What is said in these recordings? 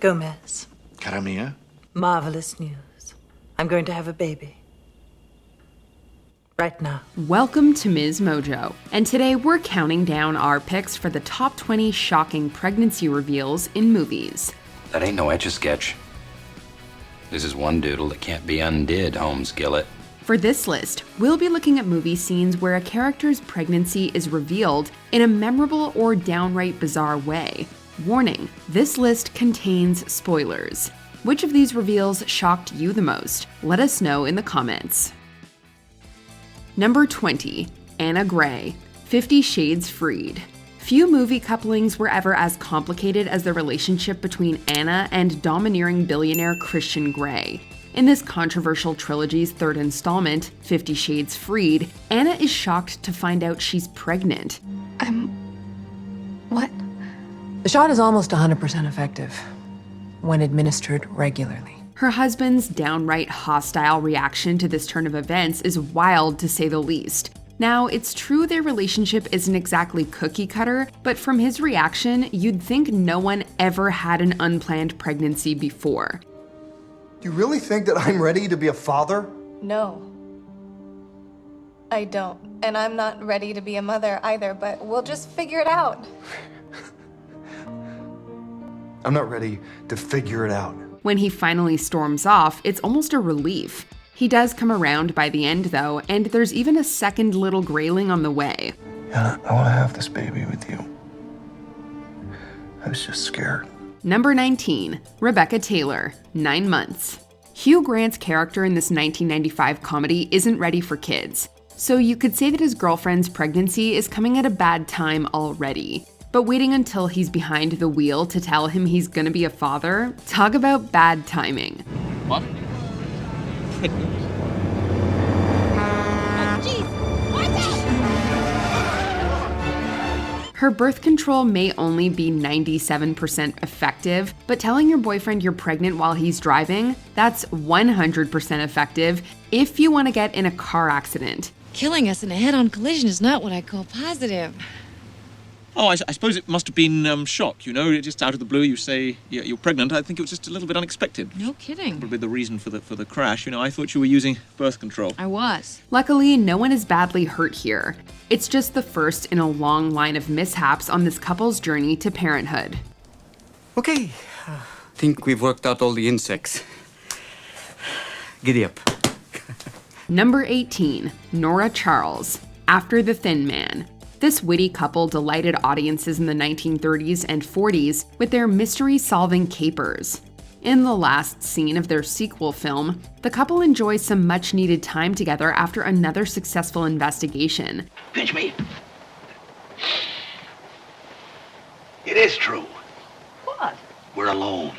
Gomez. Caramia? Marvelous news. I'm going to have a baby. Right now. Welcome to MsMojo, and today we're counting down our picks for the top 20 shocking pregnancy reveals in movies. That ain't no Etch-a-Sketch. This is one doodle that can't be undid, Holmes Gillett. For this list, we'll be looking at movie scenes where a character's pregnancy is revealed in a memorable or downright bizarre way. Warning, this list contains spoilers. Which of these reveals shocked you the most? Let us know in the comments. Number 20, Anna Gray, 50 Shades Freed. Few movie couplings were ever as complicated as the relationship between Anna and domineering billionaire Christian Grey. In this controversial trilogy's third installment, 50 Shades Freed, Anna is shocked to find out she's pregnant. What? The shot is almost 100% effective when administered regularly. Her husband's downright hostile reaction to this turn of events is wild to say the least. Now, it's true their relationship isn't exactly cookie cutter, but from his reaction, you'd think no one ever had an unplanned pregnancy before. Do you really think that I'm ready to be a father? No. I don't. And I'm not ready to be a mother either, but we'll just figure it out. I'm not ready to figure it out. When he finally storms off, it's almost a relief. He does come around by the end, though, and there's even a second little grayling on the way. Anna, I want to have this baby with you. I was just scared. Number 19, Rebecca Taylor, 9 months. Hugh Grant's character in this 1995 comedy isn't ready for kids, so you could say that his girlfriend's pregnancy is coming at a bad time already. But waiting until he's behind the wheel to tell him he's gonna be a father, talk about bad timing. What? Pregnant? Oh, jeez! Watch out! Her birth control may only be 97% effective, but telling your boyfriend you're pregnant while he's driving, that's 100% effective if you want to get in a car accident. Killing us in a head-on collision is not what I call positive. Oh, I suppose it must have been shock, you know, just out of the blue you say you're pregnant. I think it was just a little bit unexpected. No kidding. Probably the reason for the crash. You know, I thought you were using birth control. I was. Luckily, no one is badly hurt here. It's just the first in a long line of mishaps on this couple's journey to parenthood. Okay, think we've worked out all the insects. Giddy up. Number 18, Nora Charles, After the Thin Man. This witty couple delighted audiences in the 1930s and 40s with their mystery-solving capers. In the last scene of their sequel film, the couple enjoys some much-needed time together after another successful investigation. Pinch me. It is true. What? We're alone.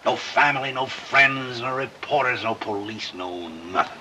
No family, no friends, no reporters, no police, no nothing.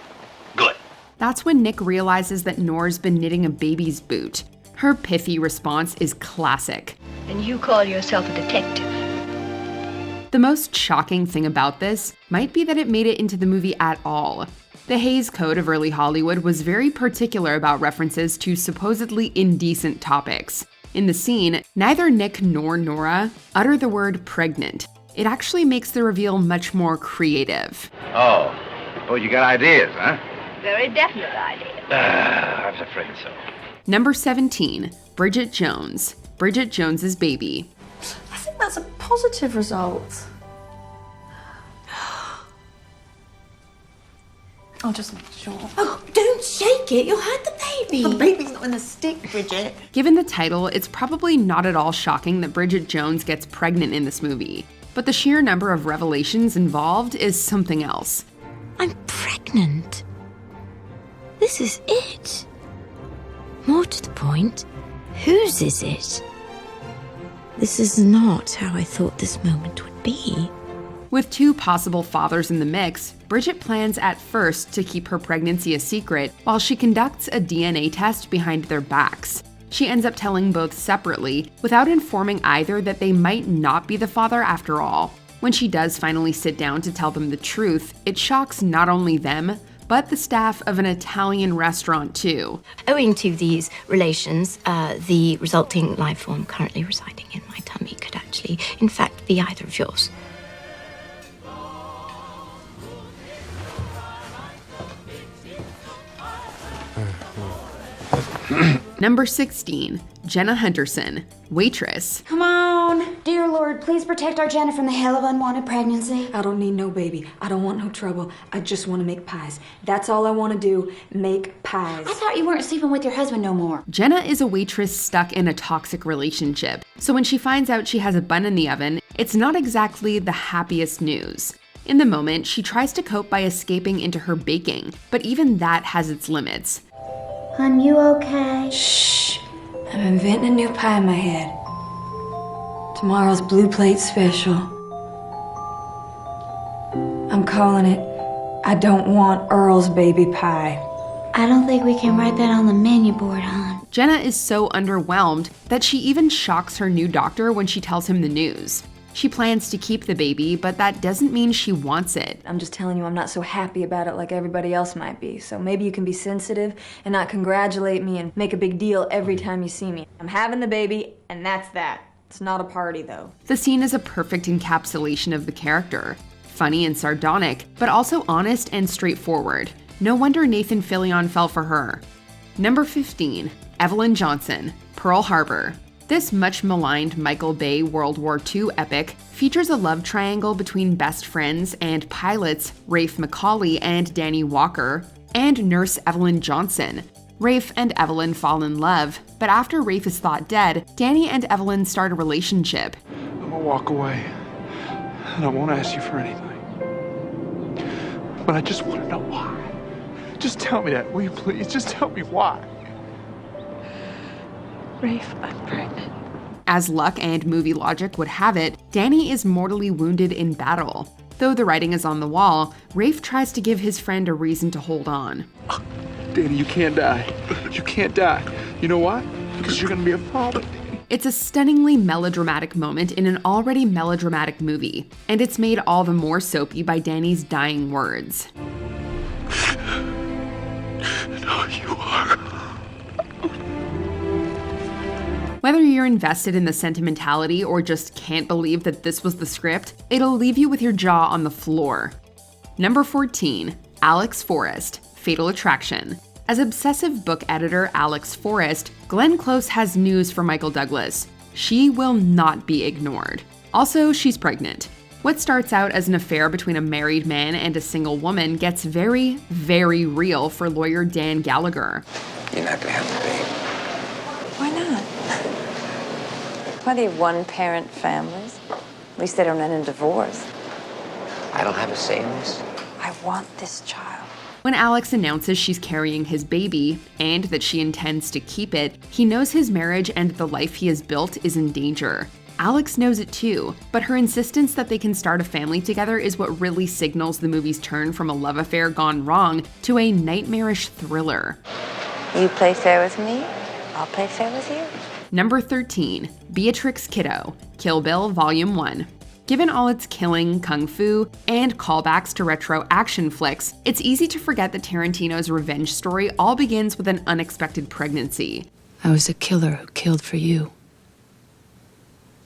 Good. That's when Nick realizes that Nora's been knitting a baby's boot. Her pithy response is classic. And you call yourself a detective? The most shocking thing about this might be that it made it into the movie at all. The Hays Code of early Hollywood was very particular about references to supposedly indecent topics. In the scene, neither Nick nor Nora utter the word pregnant. It actually makes the reveal much more creative. Oh, suppose you got ideas, huh? Very definite idea. I was afraid so. Number 17, Bridget Jones, Bridget Jones's Baby. I think that's a positive result. I'll just make sure. Oh, don't shake it. You'll hurt the baby. The baby's not in the stick, Bridget. Given the title, it's probably not at all shocking that Bridget Jones gets pregnant in this movie. But the sheer number of revelations involved is something else. I'm pregnant. This is it. More to the point, whose is it? This is not how I thought this moment would be. With 2 possible fathers in the mix, Bridget plans at first to keep her pregnancy a secret while she conducts a DNA test behind their backs. She ends up telling both separately, without informing either that they might not be the father after all. When she does finally sit down to tell them the truth, it shocks not only them, but the staff of an Italian restaurant too. Owing to these relations, the resulting life form currently residing in my tummy could actually, in fact, be either of yours. Number 16, Jenna Henderson, waitress. Come on. Dear Lord, please protect our Jenna from the hell of unwanted pregnancy. I don't need no baby. I don't want no trouble. I just want to make pies. That's all I want to do, make pies. I thought you weren't sleeping with your husband no more. Jenna is a waitress stuck in a toxic relationship, so when she finds out she has a bun in the oven, it's not exactly the happiest news. In the moment, she tries to cope by escaping into her baking, but even that has its limits. Hon, you okay? Shh. I'm inventing a new pie in my head. Tomorrow's Blue Plate Special. I'm calling it, I Don't Want Earl's Baby Pie. I don't think we can write that on the menu board, hon. Jenna is so underwhelmed that she even shocks her new doctor when she tells him the news. She plans to keep the baby, but that doesn't mean she wants it. I'm just telling you I'm not so happy about it like everybody else might be. So maybe you can be sensitive and not congratulate me and make a big deal every time you see me. I'm having the baby, and that's that. It's not a party, though. The scene is a perfect encapsulation of the character. Funny and sardonic, but also honest and straightforward. No wonder Nathan Fillion fell for her. Number 15, Evelyn Johnson, Pearl Harbor. This much-maligned Michael Bay World War II epic features a love triangle between best friends and pilots Rafe McCauley and Danny Walker, and nurse Evelyn Johnson. Rafe and Evelyn fall in love, but after Rafe is thought dead, Danny and Evelyn start a relationship. I'm gonna walk away, and I won't ask you for anything. But I just want to know why. Just tell me that, will you please? Just tell me why. Rafe, I'm pregnant. As luck and movie logic would have it, Danny is mortally wounded in battle. Though the writing is on the wall, Rafe tries to give his friend a reason to hold on. Danny, you can't die. You can't die. You know why? Because you're gonna be a father. It's a stunningly melodramatic moment in an already melodramatic movie, and it's made all the more soapy by Danny's dying words. No, you are. Whether you're invested in the sentimentality or just can't believe that this was the script, it'll leave you with your jaw on the floor. Number 14, Alex Forrest, Fatal Attraction. As obsessive book editor Alex Forrest, Glenn Close has news for Michael Douglas. She will not be ignored. Also, she's pregnant. What starts out as an affair between a married man and a single woman gets very, very real for lawyer Dan Gallagher. You're not gonna have a baby. Why not? Plenty of one-parent families. At least they don't end in divorce. I don't have a say in this. I want this child. When Alex announces she's carrying his baby, and that she intends to keep it, he knows his marriage and the life he has built is in danger. Alex knows it too, but her insistence that they can start a family together is what really signals the movie's turn from a love affair gone wrong to a nightmarish thriller. You play fair with me, I'll play fair with you. Number 13, Beatrix Kiddo, Kill Bill Volume 1. Given all its killing, kung fu, and callbacks to retro action flicks, it's easy to forget that Tarantino's revenge story all begins with an unexpected pregnancy. I was a killer who killed for you.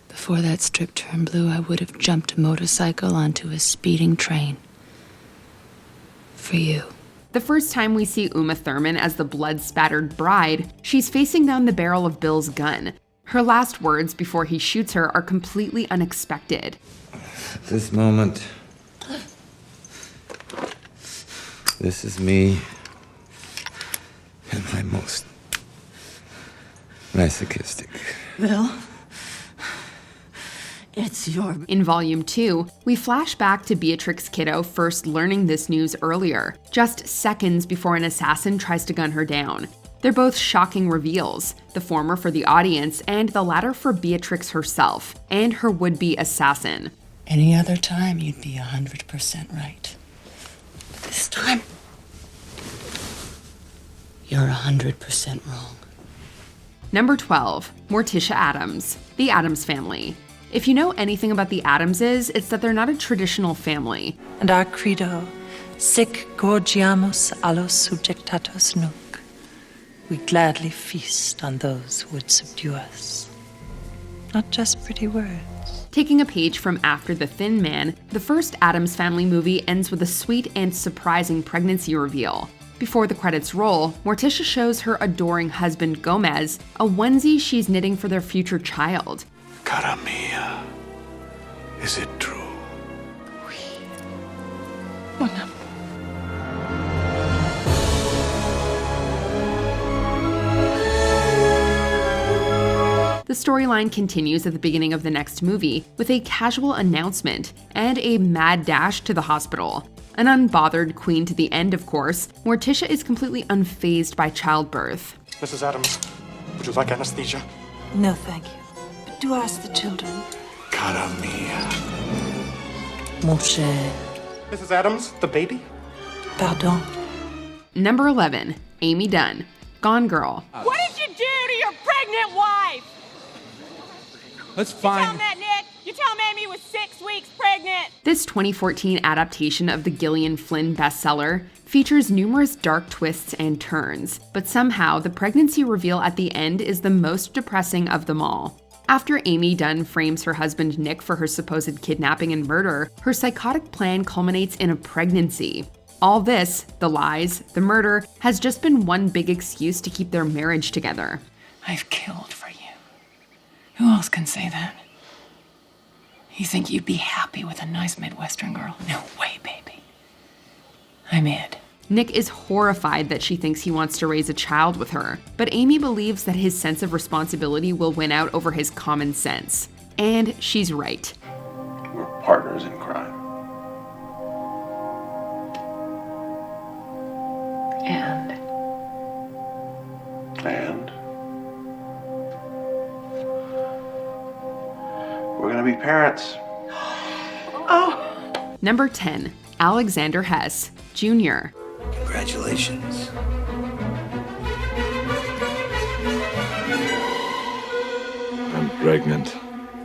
Before that strip turned blue, I would have jumped a motorcycle onto a speeding train. For you. The first time we see Uma Thurman as the blood-spattered bride, she's facing down the barrel of Bill's gun. Her last words before he shoots her are completely unexpected. This moment, this is me at my most masochistic. Bill? It's your... In Volume 2, we flash back to Beatrix Kiddo first learning this news earlier, just seconds before an assassin tries to gun her down. They're both shocking reveals, the former for the audience and the latter for Beatrix herself, and her would-be assassin. Any other time, you'd be 100% right. But this time, you're 100% wrong. Number 12, Morticia Addams, The Addams Family. If you know anything about the Addamses, it's that they're not a traditional family. And our credo Sic gorgiamus allos subjectatos nunc. We gladly feast on those who would subdue us. Not just pretty words. Taking a page from After the Thin Man, the first Addams Family movie ends with a sweet and surprising pregnancy reveal. Before the credits roll, Morticia shows her adoring husband Gomez a onesie she's knitting for their future child. Cara mia, is it true? Mon amour. The storyline continues at the beginning of the next movie with a casual announcement and a mad dash to the hospital. An unbothered queen to the end, of course, Morticia is completely unfazed by childbirth. Mrs. Addams, would you like anesthesia? No, thank you. But do ask the children. Cara mia. Mon cher. Mrs. Addams, the baby? Pardon. Number 11, Amy Dunn, Gone Girl. What did you do to your pregnant wife? That's fine. You tell him that, Nick. You tell him Amy was 6 weeks pregnant. This 2014 adaptation of the Gillian Flynn bestseller features numerous dark twists and turns, but somehow the pregnancy reveal at the end is the most depressing of them all. After Amy Dunn frames her husband Nick for her supposed kidnapping and murder, her psychotic plan culminates in a pregnancy. All this, the lies, the murder, has just been one big excuse to keep their marriage together. I've killed for you. Who else can say that? You think you'd be happy with a nice Midwestern girl? No way, baby. I'm it. Nick is horrified that she thinks he wants to raise a child with her, but Amy believes that his sense of responsibility will win out over his common sense. And she's right. We're partners in crime. And? We're gonna be parents. Oh! Number 10, Alexander Hess, Jr. Congratulations. I'm pregnant.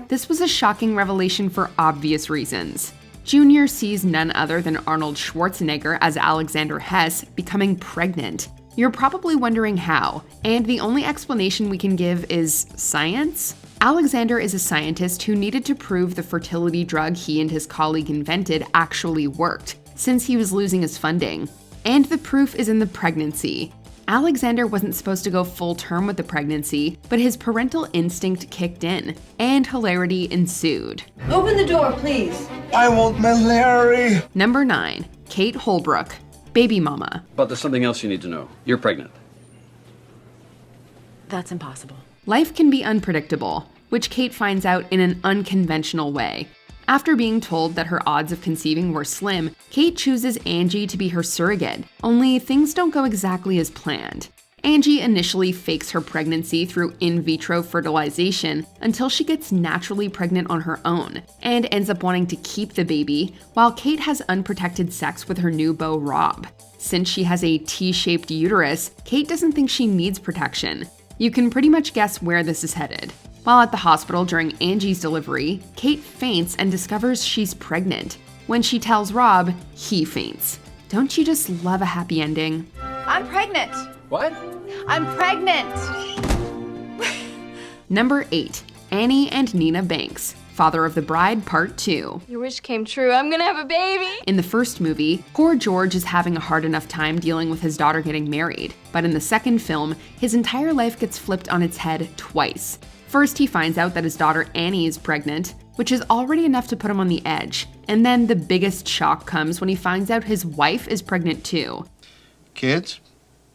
This was a shocking revelation for obvious reasons. Junior sees none other than Arnold Schwarzenegger as Alexander Hess becoming pregnant. You're probably wondering how, and the only explanation we can give is science? Alexander is a scientist who needed to prove the fertility drug he and his colleague invented actually worked, since he was losing his funding. And the proof is in the pregnancy. Alexander wasn't supposed to go full term with the pregnancy, but his parental instinct kicked in, and hilarity ensued. Open the door, please. I want my Larry. Number 9, Kate Holbrook, Baby Mama. But there's something else you need to know. You're pregnant. That's impossible. Life can be unpredictable, which Kate finds out in an unconventional way. After being told that her odds of conceiving were slim, Kate chooses Angie to be her surrogate, only things don't go exactly as planned. Angie initially fakes her pregnancy through in vitro fertilization until she gets naturally pregnant on her own, and ends up wanting to keep the baby, while Kate has unprotected sex with her new beau Rob. Since she has a T-shaped uterus, Kate doesn't think she needs protection. You can pretty much guess where this is headed. While at the hospital during Angie's delivery, Kate faints and discovers she's pregnant. When she tells Rob, he faints. Don't you just love a happy ending? I'm pregnant. What? I'm pregnant. Number 8, Annie and Nina Banks, Father of the Bride Part 2. Your wish came true. I'm gonna have a baby. In the first movie, poor George is having a hard enough time dealing with his daughter getting married. But in the second film, his entire life gets flipped on its head twice. First, he finds out that his daughter Annie is pregnant, which is already enough to put him on the edge. And then the biggest shock comes when he finds out his wife is pregnant too. Kids,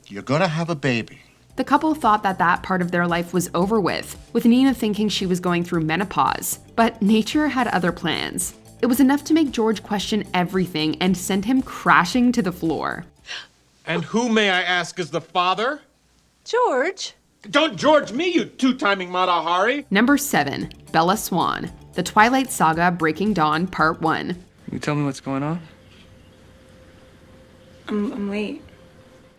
you're gonna have a baby. The couple thought that that part of their life was over with Nina thinking she was going through menopause. But nature had other plans. It was enough to make George question everything and send him crashing to the floor. And who, may I ask, is the father? George? Don't George me, you two-timing Mata Hari! Number 7, Bella Swan, The Twilight Saga Breaking Dawn Part 1. Can you tell me what's going on? I'm late.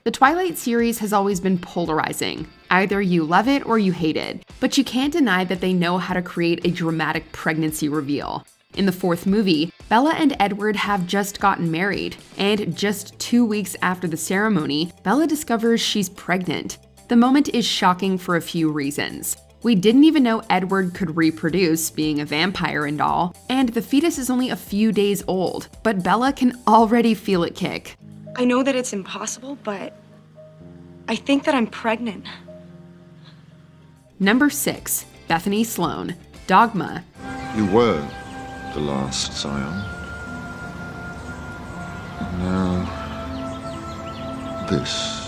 The Twilight series has always been polarizing. Either you love it or you hate it, but you can't deny that they know how to create a dramatic pregnancy reveal. In the fourth movie, Bella and Edward have just gotten married, and just 2 weeks after the ceremony, Bella discovers she's pregnant. The moment is shocking for a few reasons. We didn't even know Edward could reproduce, being a vampire and all, and the fetus is only a few days old, but Bella can already feel it kick. I know that it's impossible, but I think that I'm pregnant. Number 6, Bethany Sloan, Dogma. You were the last scion. And now, this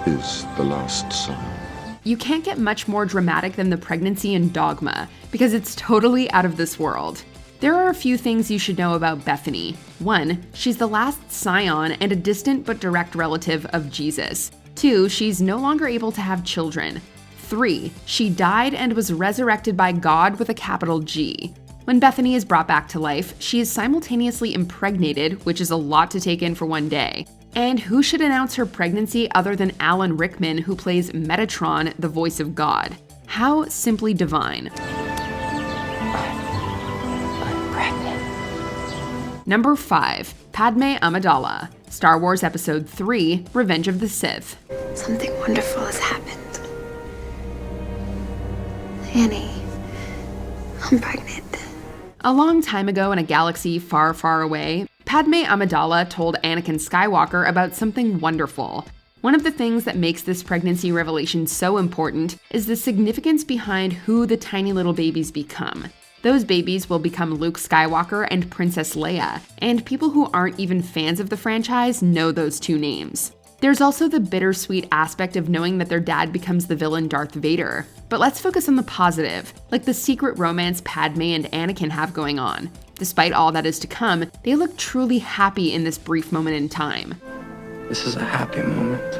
is the last scion. You can't get much more dramatic than the pregnancy in Dogma, because it's totally out of this world. There are a few things you should know about Bethany. 1, she's the last scion and a distant but direct relative of Jesus. 2, she's no longer able to have children. 3, she died and was resurrected by God with a capital G. When Bethany is brought back to life, she is simultaneously impregnated, which is a lot to take in for one day. And who should announce her pregnancy other than Alan Rickman, who plays Metatron, the voice of God? How simply divine. I'm pregnant. Number 5, Padme Amidala, Star Wars Episode 3, Revenge of the Sith. Something wonderful has happened. Annie, I'm pregnant. A long time ago in a galaxy far, far away, Padme Amidala told Anakin Skywalker about something wonderful. One of the things that makes this pregnancy revelation so important is the significance behind who the tiny little babies become. Those babies will become Luke Skywalker and Princess Leia, and people who aren't even fans of the franchise know those two names. There's also the bittersweet aspect of knowing that their dad becomes the villain Darth Vader. But let's focus on the positive, like the secret romance Padme and Anakin have going on. Despite all that is to come, they look truly happy in this brief moment in time. This is a happy moment.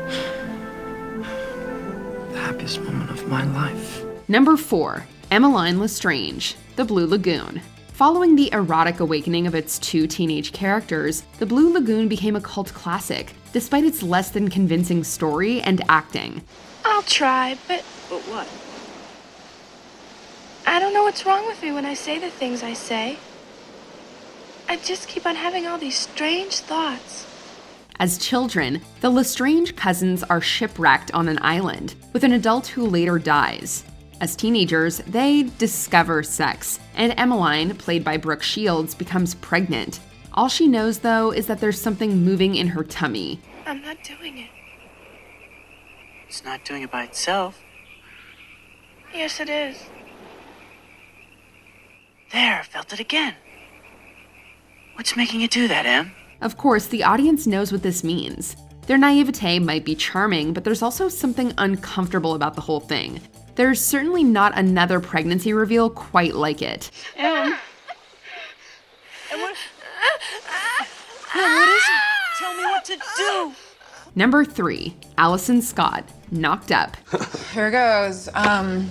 The happiest moment of my life. Number 4, Emmeline Lestrange, The Blue Lagoon. Following the erotic awakening of its 2 teenage characters, The Blue Lagoon became a cult classic, despite its less than convincing story and acting. I'll try, but what? I don't know what's wrong with me when I say the things I say. I just keep on having all these strange thoughts. As children, the Lestrange cousins are shipwrecked on an island, with an adult who later dies. As teenagers, they discover sex, and Emmeline, played by Brooke Shields, becomes pregnant. All she knows, though, is that there's something moving in her tummy. I'm not doing it. It's not doing it by itself. Yes, it is. There, felt it again. What's making it do that, Em? Of course, the audience knows what this means. Their naivete might be charming, but there's also something uncomfortable about the whole thing. There's certainly not another pregnancy reveal quite like it. Em, what is it? Tell me what to do. Number 3, Allison Scott, Knocked Up. Here goes. I'm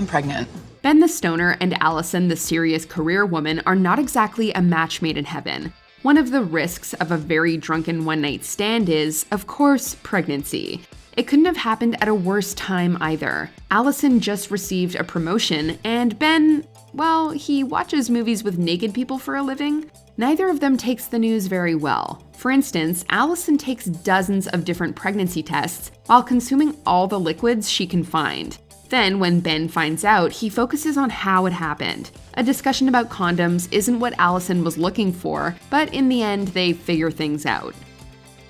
pregnant. Ben the stoner and Allison the serious career woman are not exactly a match made in heaven. One of the risks of a very drunken one-night stand is, of course, pregnancy. It couldn't have happened at a worse time either. Allison just received a promotion, and Ben, well, he watches movies with naked people for a living. Neither of them takes the news very well. For instance, Allison takes dozens of different pregnancy tests while consuming all the liquids she can find. Then, when Ben finds out, he focuses on how it happened. A discussion about condoms isn't what Allison was looking for, but in the end, they figure things out.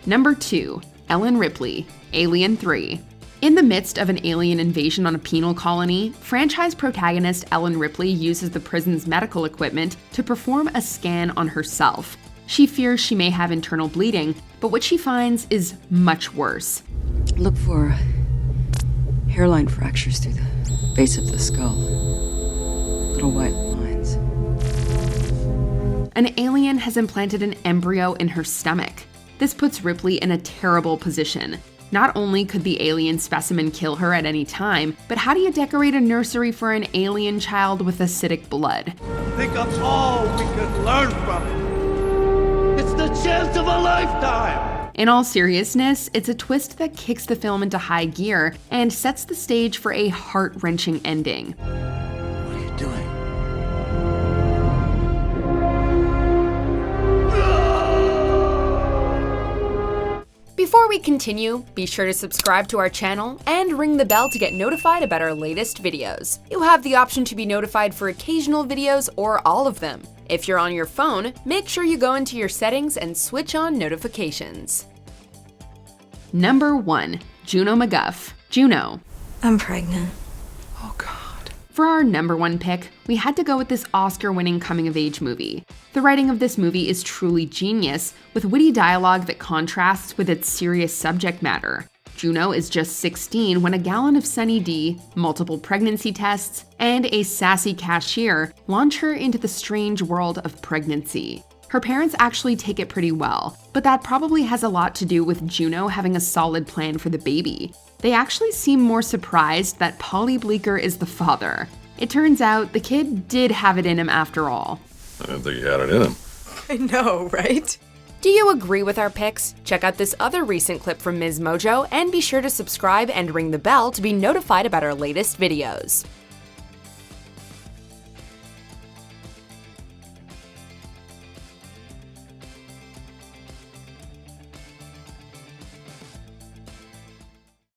Number 2, Ellen Ripley, Alien 3. In the midst of an alien invasion on a penal colony, franchise protagonist Ellen Ripley uses the prison's medical equipment to perform a scan on herself. She fears she may have internal bleeding, but what she finds is much worse. Look for hairline fractures through the base of the skull. Little white lines. An alien has implanted an embryo in her stomach. This puts Ripley in a terrible position. Not only could the alien specimen kill her at any time, but how do you decorate a nursery for an alien child with acidic blood? Think of all we could learn from it. It's the chance of a lifetime. In all seriousness, it's a twist that kicks the film into high gear and sets the stage for a heart-wrenching ending. What are you doing? Before we continue, be sure to subscribe to our channel and ring the bell to get notified about our latest videos. You have the option to be notified for occasional videos or all of them. If you're on your phone, make sure you go into your settings and switch on notifications. Number 1. Juno McGuff. Juno. I'm pregnant. For our number 1 pick, we had to go with this Oscar-winning coming-of-age movie. The writing of this movie is truly genius, with witty dialogue that contrasts with its serious subject matter. Juno is just 16 when a gallon of Sunny D, multiple pregnancy tests, and a sassy cashier launch her into the strange world of pregnancy. Her parents actually take it pretty well, but that probably has a lot to do with Juno having a solid plan for the baby. They actually seem more surprised that Polly Bleeker is the father. It turns out the kid did have it in him after all. I didn't think he had it in him. I know, right? Do you agree with our picks? Check out this other recent clip from MsMojo and be sure to subscribe and ring the bell to be notified about our latest videos.